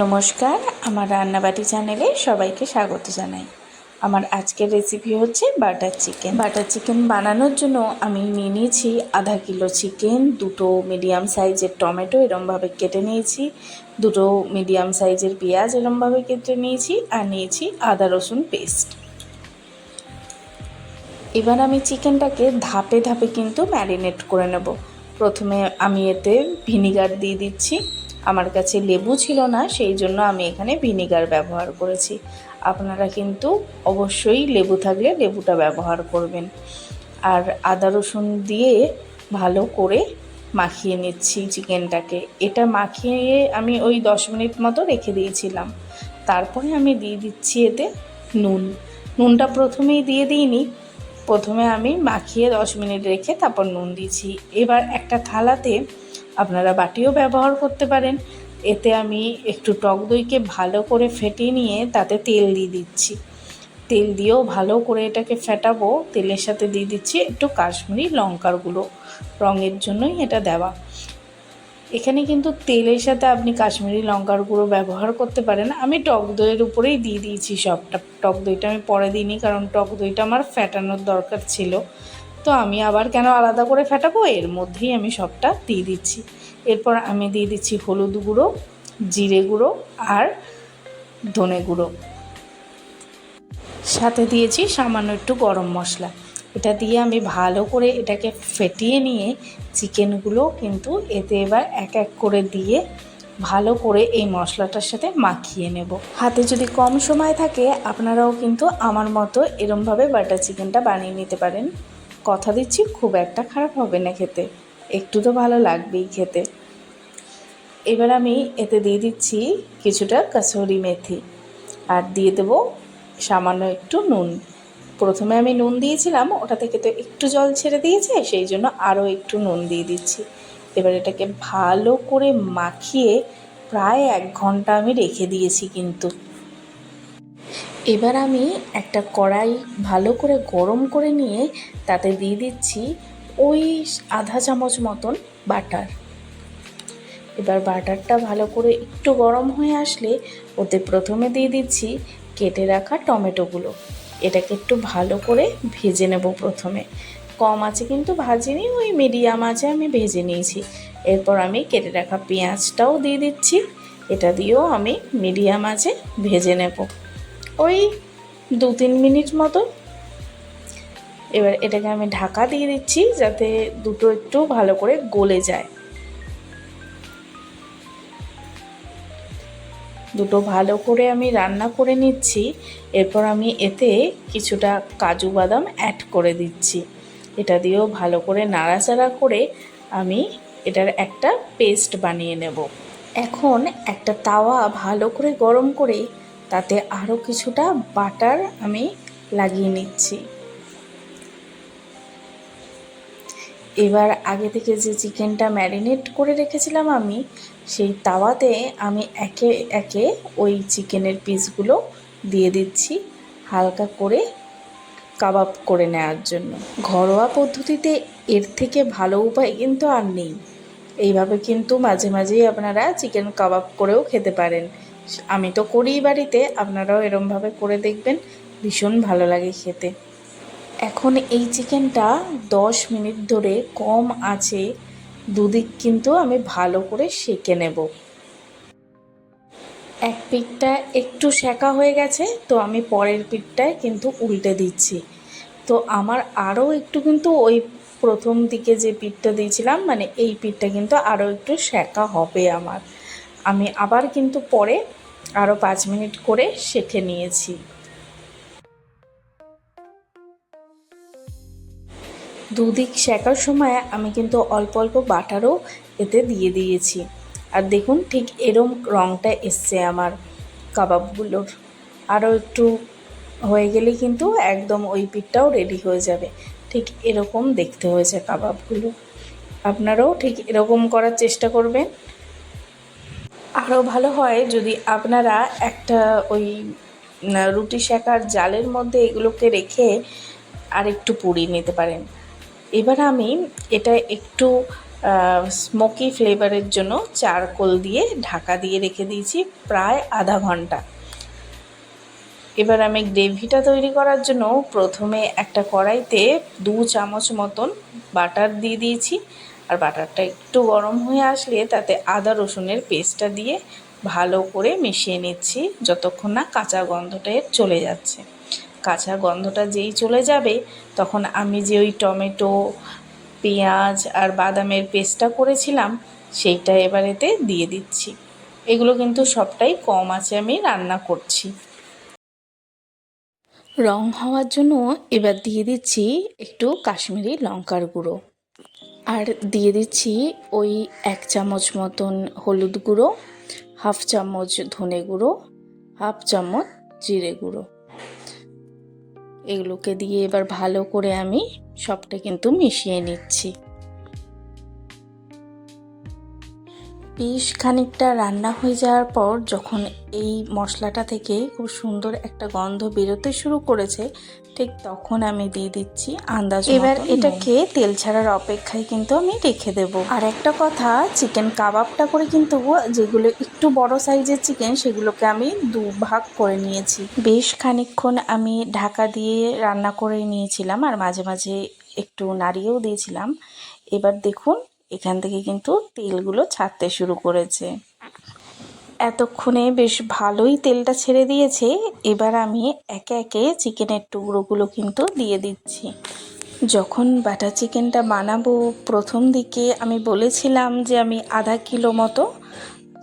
নমস্কার, আমার রান্নাবাটি চ্যানেলে সবাইকে স্বাগত জানাই। আমার আজকের রেসিপি হচ্ছে বাটার চিকেন। বাটার চিকেন বানানোর জন্য আমি নিয়ে নিয়েছি আধা কিলো চিকেন, দুটো মিডিয়াম সাইজের টমেটো এরমভাবে কেটে নিয়েছি, দুটো মিডিয়াম সাইজের পেঁয়াজ এরমভাবে কেটে নিয়েছি, আর নিয়েছি আদা রসুন পেস্ট। এবার আমি চিকেনটাকে ধাপে ধাপে কিন্তু ম্যারিনেট করে নেব। প্রথমে আমি এতে ভিনিগার দিয়ে দিচ্ছি। আমার কাছে লেবু ছিল না, সেই জন্য আমি এখানে ভিনিগার ব্যবহার করেছি। আপনারা কিন্তু অবশ্যই লেবু থাকলে লেবুটা ব্যবহার করবেন। আর আদা রসুন দিয়ে ভালো করে মাখিয়ে নিচ্ছি চিকেনটাকে। এটা মাখিয়ে আমি ওই 10 মিনিট মতো রেখে দিয়েছিলাম। তারপরে আমি দিয়ে দিচ্ছি এতে নুনটা প্রথমেই দিয়ে দিইনি, প্রথমে আমি মাখিয়ে 10 মিনিট রেখে তারপর নুন দিয়েছি। এবার একটা থালাতে, আপনারা বাটিও ব্যবহার করতে পারেন, এতে আমি একটু টক দইকে ভালো করে ফেটিয়ে নিয়ে তাতে তেল দিয়ে দিচ্ছি। তেল দিয়েও ভালো করে এটাকে ফেটাবো। তেলের সাথে দিয়ে দিচ্ছি একটু কাশ্মীরি লঙ্কার গুঁড়ো, রঙের জন্যই এটা দেওয়া। এখানে কিন্তু তেলের সাথে আপনি কাশ্মীরি লঙ্কার গুঁড়ো ব্যবহার করতে পারেন। আমি টক দইয়ের উপরেই দিয়ে দিয়েছি সবটা। টক দইটা আমি পরে দিইনি, কারণ টক দইটা আমার ফেটানোর দরকার ছিল। তো আমি আবার কেন আলাদা করে ফেটাবো, এর মধ্যেই আমি সবটা দিয়ে দিচ্ছি। এরপর আমি দিয়ে দিচ্ছি হলুদ গুঁড়ো, জিরে গুঁড়ো আর ধনে গুঁড়ো, সাথে দিয়েছি সামান্য একটু গরম মশলা। এটা দিয়ে আমি ভালো করে এটাকে ফেটিয়ে নিয়ে চিকেনগুলো কিন্তু এতে এবার এক এক করে দিয়ে ভালো করে এই মশলাটার সাথে মাখিয়ে নেব। হাতে যদি কম সময় থাকে আপনারাও কিন্তু আমার মতো এরমভাবে বাটার চিকেনটা বানিয়ে নিতে পারেন। কথা দিচ্ছি খুব একটা খারাপ হবে না খেতে, একটু তো ভালো লাগবেই খেতে। এবার আমি এতে দিয়ে দিচ্ছি কিছুটা কাসুরি মেথি, আর দিয়ে দেবো সামান্য একটু নুন। প্রথমে আমি নুন দিয়েছিলাম, ওটা থেকে তো একটু জল ছেড়ে দিয়েছে, সেই জন্য আরও একটু নুন দিয়ে দিচ্ছি। এবার এটাকে ভালো করে মাখিয়ে প্রায় 1 ঘন্টা আমি রেখে দিয়েছি কিন্তু। এবার আমি একটা কড়াই ভালো করে গরম করে নিয়ে তাতে দিয়ে দিচ্ছি ওই আধা চামচ মতন বাটার। এবার বাটারটা ভালো করে একটু গরম হয়ে আসলে ওতে প্রথমে দিয়ে দিচ্ছি কেটে রাখা টমেটোগুলো। এটাকে একটু ভালো করে ভেজে নেব। প্রথমে কম আঁচে কিন্তু ভাজিনি, ওই মিডিয়াম আঁচে আমি ভেজে নিয়েছি। এরপর আমি কেটে রাখা পেঁয়াজটাও দিয়ে দিচ্ছি, এটা দিয়েও আমি মিডিয়াম আঁচে ভেজে নেব ওই 2-3 মিনিট মতো। এবার এটাকে আমি ঢাকা দিয়ে দিচ্ছি যাতে দুটো একটু ভালো করে গলে যায়। দুটো ভালো করে আমি রান্না করে নিচ্ছি। এরপর আমি এতে কিছুটা কাজু বাদাম অ্যাড করে দিচ্ছি। এটা দিয়েও ভালো করে নাড়াচাড়া করে আমি এটার একটা পেস্ট বানিয়ে নেব। এখন একটা তাওয়া ভালো করে গরম করে তাতে আরও কিছুটা বাটার আমি লাগিয়ে নিচ্ছি। এবার আগে থেকে যে চিকেনটা ম্যারিনেট করে রেখেছিলাম আমি, সেই তাওয়াতে আমি একে একে ওই চিকেনের পিসগুলো দিয়ে দিচ্ছি হালকা করে কাবাব করে নেওয়ার জন্য। ঘরোয়া পদ্ধতিতে এর থেকে ভালো উপায় কিন্তু আর নেই। এইভাবে কিন্তু মাঝে মাঝেই আপনারা চিকেন কাবাব করেও খেতে পারেন। আমি তো করিই বাড়িতে, আপনারাও এরমভাবে করে দেখবেন, ভীষণ ভালো লাগে খেতে। এখন এই চিকেনটা 10 মিনিট ধরে কম আঁচে দুদিক কিন্তু আমি ভালো করে সেঁকে নেব। এক পিঠটা একটু সেঁকা হয়ে গেছে, তো আমি পরের পিঠটায় কিন্তু উল্টে দিচ্ছি। তো আমার আরও একটু কিন্তু ওই প্রথম দিকে যে পিঠটা দিয়েছিলাম, মানে এই পিঠটা কিন্তু আরও একটু সেঁকা হবে আমার। আমি আবার কিন্তু পরে আরও 5 মিনিট করে সেঁকে নিয়েছি। দুদিক সেঁকার সময় আমি কিন্তু অল্প অল্প বাটারও এতে দিয়ে দিয়েছি। আর দেখুন ঠিক এরম রঙটা এসছে আমার কাবাবগুলোর। আরও একটু হয়ে গেলে কিন্তু একদম ওই পিঠটাও রেডি হয়ে যাবে। ঠিক এরকম দেখতে হয়েছে কাবাবগুলো। আপনারাও ঠিক এরকম করার চেষ্টা করবেন। আরও ভালো হয় যদি আপনারা একটা ওই রুটি সেঁকার জালের মধ্যে এগুলোকে রেখে আর একটু পুড়িয়ে নিতে পারেন। এবার আমি এটা একটু স্মোকি ফ্লেভারের জন্য চারকোল দিয়ে ঢাকা দিয়ে রেখে দিয়েছি প্রায় আধা ঘন্টা। এবার আমি গ্রেভিটা তৈরি করার জন্য প্রথমে একটা কড়াইতে 2 চামচ মতন বাটার দিয়ে দিয়েছি। আর বাটারটা একটু গরম হয়ে আসলে তাতে আদা রসুনের পেস্টটা দিয়ে ভালো করে মিশিয়ে নিচ্ছি যতক্ষণ না কাঁচা গন্ধটা চলে যাচ্ছে। কাঁচা গন্ধটা যেই চলে যাবে তখন আমি যে ওই টমেটো, পেঁয়াজ আর বাদামের পেস্টটা করেছিলাম সেইটা এবার এতে দিয়ে দিচ্ছি। এগুলো কিন্তু সবটাই কম আঁচে আমি রান্না করছি। রং হওয়ার জন্য এবার দিয়ে দিচ্ছি একটু কাশ্মীরি লঙ্কার গুঁড়ো, আর দিয়ে দিচ্ছি ওই 1 চামচ মতন হলুদ গুঁড়ো, 1/2 চামচ ধনে গুঁড়ো, 1/2 চামচ জিরে গুঁড়ো। এগুলোকে দিয়ে এবার ভালো করে আমি সবটা কিন্তু মিশিয়ে নিচ্ছি। বেশ খানিকটা রান্না হয়ে যাওয়ার পর যখন এই মশলাটা থেকে খুব সুন্দর একটা গন্ধ বেরোতে শুরু করেছে, ঠিক তখন আমি দিয়ে দিচ্ছি আন্দাজ মতো। এবার এটাকে তেল ছাড়ার অপেক্ষায় কিন্তু আমি রেখে দেব। আর একটা কথা, চিকেন কাবাবটা করে কিন্তু যেগুলো একটু বড় সাইজের চিকেন সেগুলোকে আমি 2 ভাগ করে নিয়েছি। বেশ খানিকক্ষণ আমি ঢাকা দিয়ে রান্না করে নিয়েছিলাম আর মাঝে মাঝে একটু নাড়িয়েও দিয়েছিলাম। এবার দেখুন এখান থেকে কিন্তু তেলগুলো ছাড়তে শুরু করেছে। এতক্ষণে বেশ ভালোই তেলটা ছেড়ে দিয়েছে। এবার আমি একে একে চিকেনের টুকরোগুলো কিন্তু দিয়ে দিচ্ছি। যখন বাটার চিকেনটা বানাবো প্রথম দিকে আমি বলেছিলাম যে আমি আধা কিলো মতো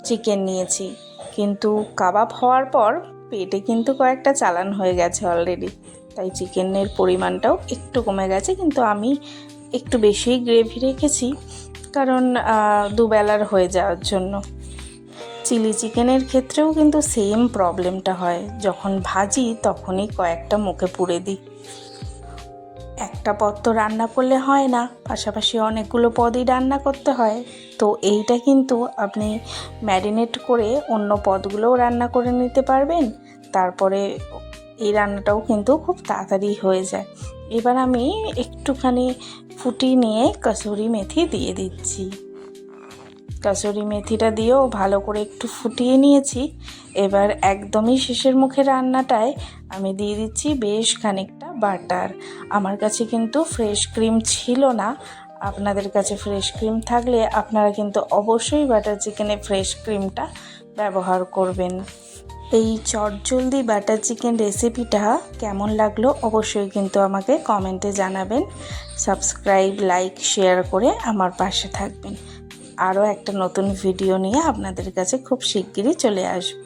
চিকেন নিয়েছি, কিন্তু কাবাব হওয়ার পর পেটে কিন্তু কয়েকটা চালান হয়ে গেছে অলরেডি, তাই চিকেনের পরিমাণটাও একটু কমে গেছে। কিন্তু আমি একটু বেশিই গ্রেভি রেখেছি কারণ দুবেলার হয়ে যাওয়ার জন্য। চিলি চিকেনের ক্ষেত্রেও কিন্তু সেম প্রবলেমটা হয়, যখন ভাজি তখনই কয়েকটা মুখে পুড়ে দিই। একটা পদ তো রান্না করলে হয় না, পাশাপাশি অনেকগুলো পদই রান্না করতে হয়। তো এইটা কিন্তু আপনি ম্যারিনেট করে অন্য পদগুলোও রান্না করে নিতে পারবেন, তারপরে এই রান্নাটাও কিন্তু খুব তাড়াতাড়ি হয়ে যায়। এবার আমি একটুখানি ফুটিয়ে নিয়ে কসুরি মেথি দিয়ে দিচ্ছি। কসুরি মেথিটা দিয়েও ভালো করে একটু ফুটিয়ে নিয়েছি। এবার একদমই শেষের মুখে রান্নাটায় আমি দিয়ে দিচ্ছি বেশ খানিকটা বাটার। আমার কাছে কিন্তু ফ্রেশ ক্রিম ছিল না, আপনাদের কাছে ফ্রেশ ক্রিম থাকলে আপনারা কিন্তু অবশ্যই বাটার চিকেনে ফ্রেশ ক্রিমটা ব্যবহার করবেন। এই চটজলদি বাটার চিকেন রেসিপিটা কেমন লাগলো অবশ্যই কিন্তু আমাকে কমেন্টে জানাবেন। সাবস্ক্রাইব, লাইক, শেয়ার করে আমার পাশে থাকবেন। আরও একটা নতুন ভিডিও নিয়ে আপনাদের কাছে খুব শিগগিরই চলে আসব।